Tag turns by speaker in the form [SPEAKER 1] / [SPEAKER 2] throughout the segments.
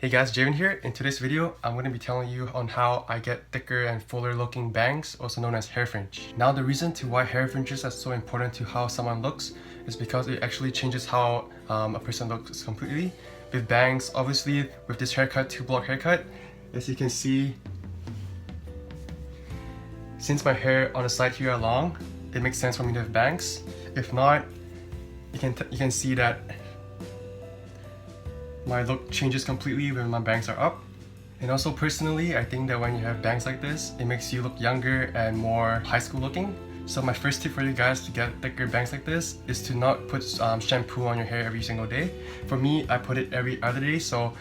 [SPEAKER 1] Hey guys, Javen here. In today's video, I'm going to be telling you on how I get thicker and fuller looking bangs, also known as hair fringe. Now the reason to why hair fringes are so important to how someone looks is because it actually changes how a person looks completely. With bangs, obviously with this haircut, 2-block haircut, as you can see, since my hair on the side here are long, it makes sense for me to have bangs. If not, you can see that my look changes completely when my bangs are up. And also personally, I think that when you have bangs like this, it makes you look younger and more high school looking. So my first tip for you guys to get thicker bangs like this is to not put shampoo on your hair every single day. For me, I put it every other day. So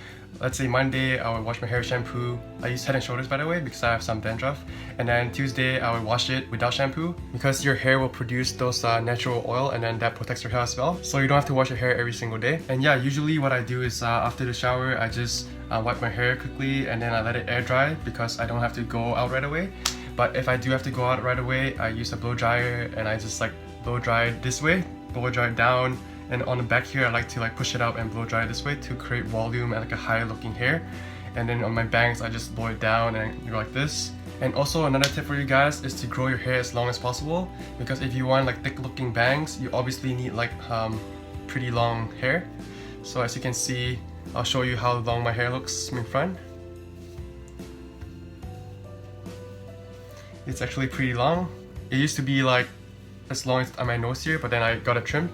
[SPEAKER 1] let's say Monday, I would wash my hair with shampoo. I use Head and Shoulders, by the way, because I have some dandruff. And then Tuesday, I would wash it without shampoo because your hair will produce those natural oil, and then that protects your hair as well. So you don't have to wash your hair every single day. And yeah, usually what I do is after the shower, I just wipe my hair quickly and then I let it air dry because I don't have to go out right away. But if I do have to go out right away, I use a blow dryer and I just blow dry it this way, blow dry it down. And on the back here, I like to push it up and blow dry it this way to create volume and a higher looking hair. And then on my bangs, I just blow it down and go like this. And also another tip for you guys is to grow your hair as long as possible, because if you want thick looking bangs, you obviously need pretty long hair. So as you can see, I'll show you how long my hair looks in front. It's actually pretty long. It used to be as long as on my nose here, but then I got it trimmed.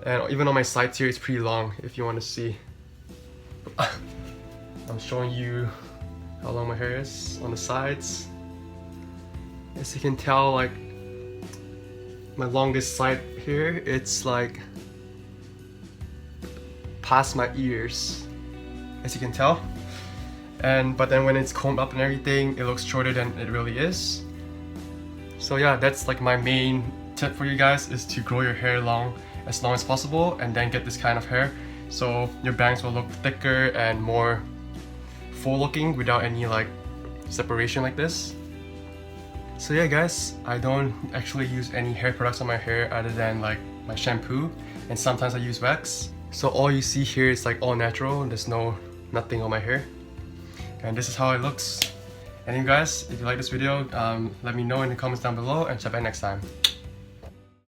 [SPEAKER 1] And even on my sides here, it's pretty long if you want to see. I'm showing you how long my hair is on the sides. As you can tell, my longest side here, it's past my ears, as you can tell. But then when it's combed up and everything, it looks shorter than it really is. So yeah, that's my main tip for you guys, is to grow your hair as long as possible and then get this kind of hair, so your bangs will look thicker and more full looking without any separation like this. So yeah guys, I don't actually use any hair products on my hair other than my shampoo, and sometimes I use wax. So all you see here is all natural, there's nothing on my hair. And this is how it looks. And you guys, if you like this video, let me know in the comments down below, and check back next time.